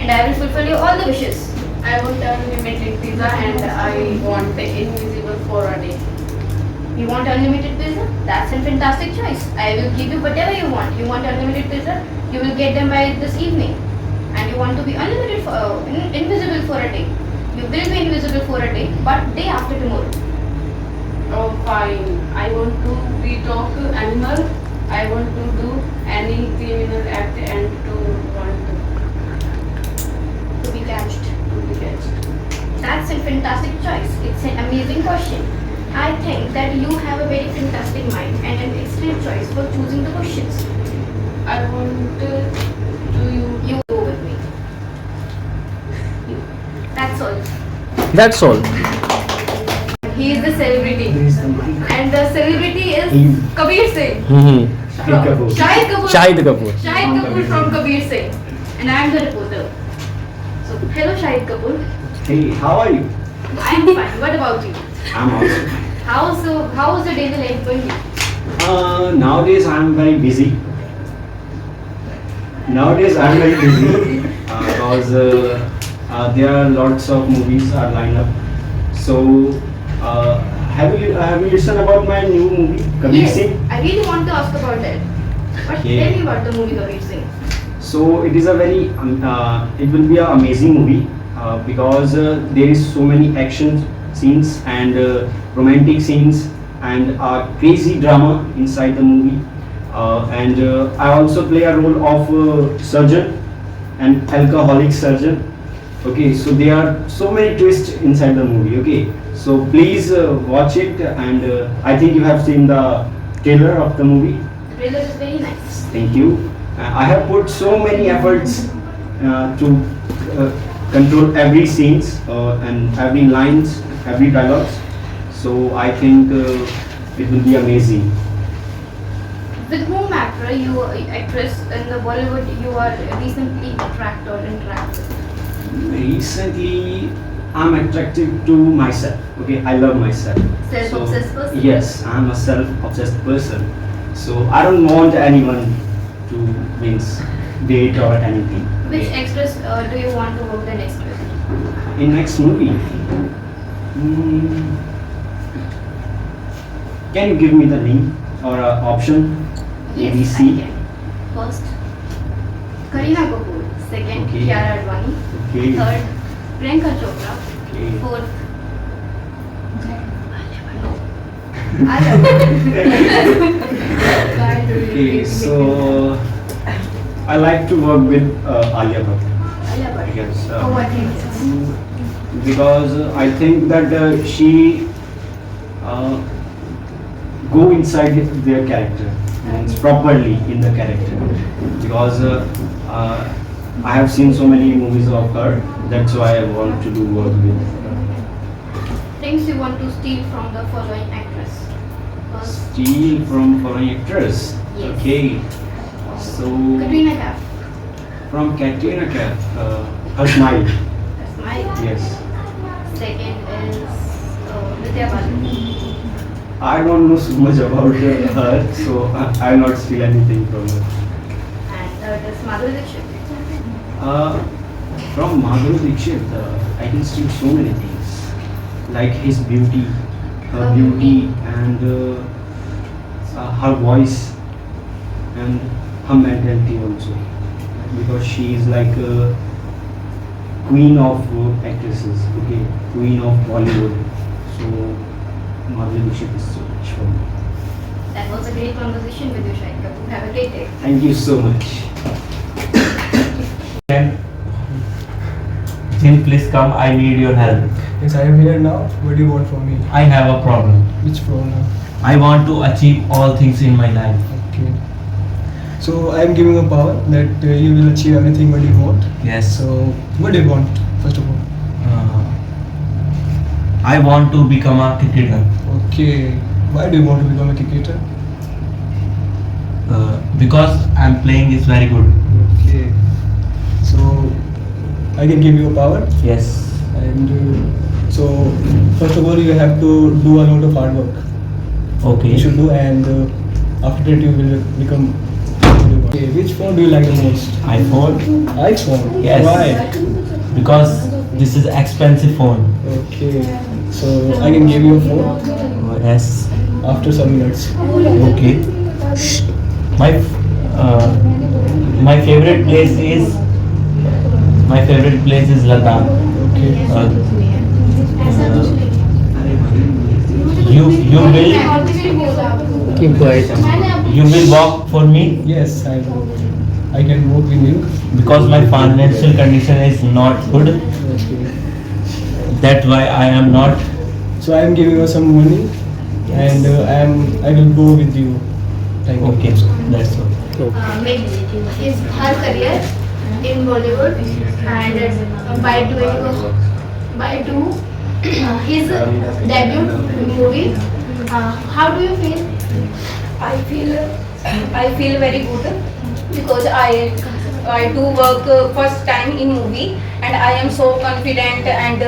and I will fulfill your all the wishes. I want unlimited pizza and I want the invisible for a day. You want unlimited pizza? That's a fantastic choice. I will give you whatever you want. You want unlimited pizza? You will get them by this evening. And you want to be unlimited invisible for a day. You will be invisible for a day, but day after tomorrow. Oh fine. I want to be talk animal. I want to do any criminal act and to want To be catched. to be catched. That's a fantastic choice. It's an amazing question. I think that you have a very fantastic mind and an excellent choice for choosing the questions. I want to you. You go with me. That's all. That's all. He is the celebrity. And the celebrity is Kabir Singh. Kapoor. Shahid Kapoor. Shahid Kapoor. Shahid Kapoor from Kabir Singh. And I am the reporter. So, hello Shahid Kapoor. Hey, how are you? I am fine. What about you? I'm also fine. How is the daily life going? Nowadays I'm very busy. Because there are lots of movies are lined up. So have you listened about my new movie Kabir Yes, Singh? I really want to ask about that. But Okay. tell me about the movie Kabir Singh. So it is a very it will be an amazing movie because there is so many action scenes and romantic scenes and crazy drama inside the movie. And I also play a role of surgeon, an alcoholic surgeon. Okay, so there are so many twists inside the movie. Okay, so please watch it, and I think you have seen the trailer of the movie. The trailer is very nice. Thank you. I have put so many efforts to control every scenes and every lines, every dialogues. So I think it will be amazing. With whom actress in the Bollywood you are recently attracted or interact with? Recently, I'm attracted to myself. Okay, I love myself. Self-obsessed So, person? Yes, I'm a self-obsessed person. So I don't want anyone to means date or anything. Which Okay. actress do you want to work the next with? In next movie, can you give me the name or option? Yes, ABC. I can. First, Kareena Kapoor. Second, Okay. Kiara Advani. Okay. Third, Priyanka Chopra. Okay. Fourth, no. Alia Bhatt. Okay, so I like to work with Alia Bhatt. Alia Bhatt. Yes. Oh, I think yes. Because I think that she go inside their character means properly in the character because I have seen so many movies of her. That's why I want to do work with her. Things you want to steal from the following actress. First, Steal from foreign actress. Yes. Okay. So Katrina Kaif. from Katrina Kaif, her smile. That's my. Yes. Second is Vidya Balan. I don't know so much about her, so I will not steal anything from her. And third is Madhuri Dixit. From Madhuri Dixit, I can steal so many things, like his beauty, her Her beauty, and her voice, and her mentality also, because she is like a queen of actresses, okay, queen of Bollywood. So Madhuri Dixit is so much for me. That was a great conversation with you, Shahid Kapoor. Have a great day. Thank you so much. Jin, please come. I need your help. Yes, I am here now. What do you want from me? I have a problem. Which problem? I want to achieve all things in my life. Okay. So I am giving a power that you will achieve anything what you want. Yes. So what do you want first of all? I want to become a cricketer Okay. Why do you want to become a cricketer? because I'm playing is very good. Okay. So I can give you a power, Yes. and so first of all you have to do a lot of hard work. Okay. You should do, and after that you will become what you want. Okay, which phone do you like the most? iPhone. iPhone. Yes. Why? Because this is expensive phone. Okay, so I can give you a phone Yes. after some minutes. Okay. My my favorite place is Ladakh. Okay. You will Keep quiet. walk for me Yes, I will. I can work with you. because my financial condition is not good. Okay. That's why I am not. So I am giving you some money, and I will go with you. Thank you. Okay, that's all. Make his her career in Bollywood and by his debut movie. How do you feel? I feel very good because I do work first time in movie and I am so confident and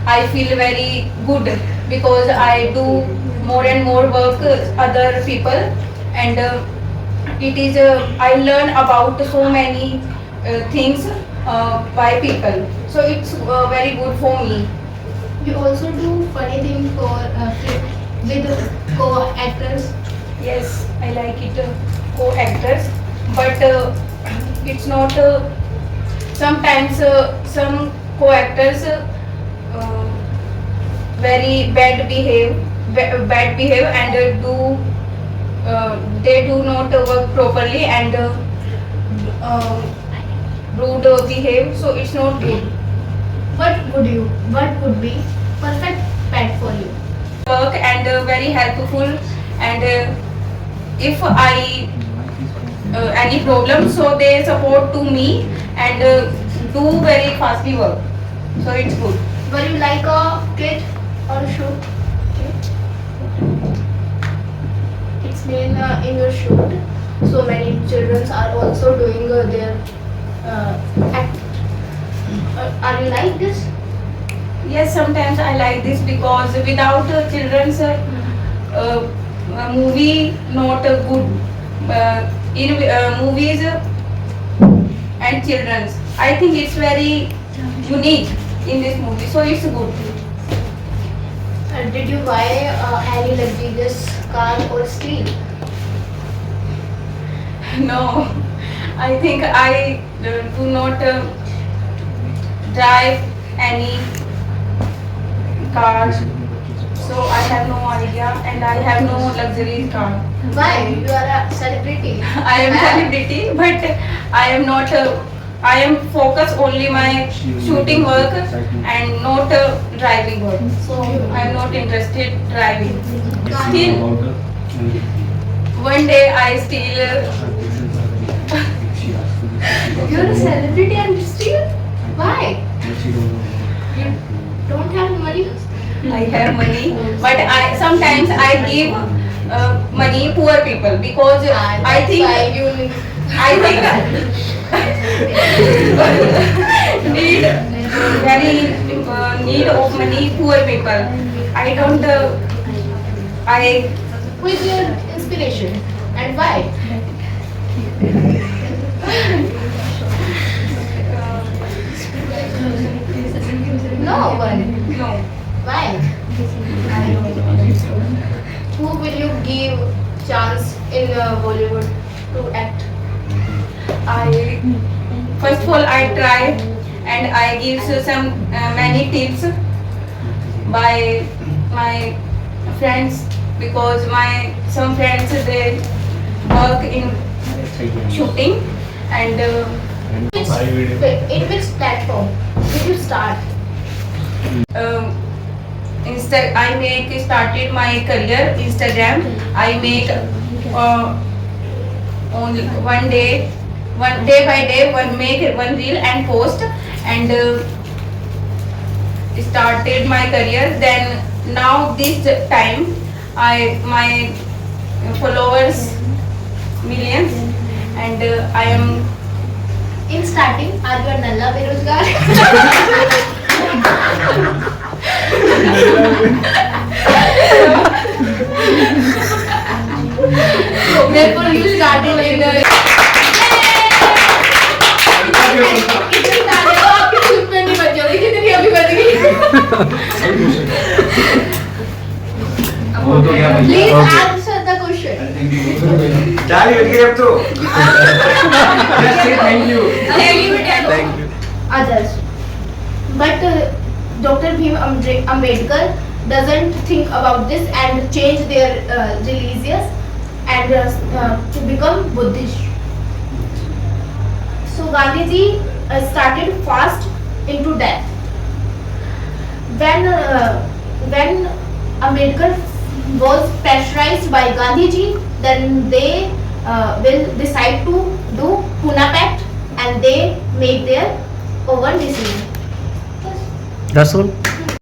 I feel very good because I do more and more work other people and it is I learn about so many things by people, so it's very good for me. You also do funny things for with co-actors. Yes, I like it co-actors, but it's not. Sometimes some co-actors very bad behave and they do not work properly and rude behave. So it's not good. What would be perfect pet for you? Work and very helpful and if I any problem, so they support to me and do very fastly work, so it's good. Were you like a kid or a shoot? It's been in your shoot. So many children are also doing their act. Are you like this? Yes, sometimes I like this because without children's movie not good in movies and children's. I think it's very unique in this movie, so it's good. Did you buy any luxurious car or steel? No, I think I do not drive any car, so I have no idea and I have no luxury car. Why? You are a celebrity. I am celebrity, but I am not. I am focused only my shooting work and not driving work. So I am not interested driving. Still, one day I still. You're a celebrity and still? Why? You don't have money? I have money, but I sometimes I give money poor people because I think need very need of money poor people. I don't Who is your inspiration and why? No one. no. Why? Who will you give chance in Bollywood to act? I first of all I try and I give some many tips by my friends because my some friends they work in shooting and In which platform did you start? I started my career Instagram. I make only one day by day make one reel and post and started my career. Then now this time my followers millions and I am In starting, are you a nalla berozgar? Therefore, you started in the. वो तो क्या भैया Please Okay. answer the question. चाय मिल गई अब तो just say thank you Thank you. Others. But Dr. Bhim Ambedkar doesn't think about this and change their religious and to become Buddhist. So Gandhiji started fast into death. When Ambedkar was pressurized by Gandhiji, then they will decide to do Pune Pact and they make their own decision. That's all.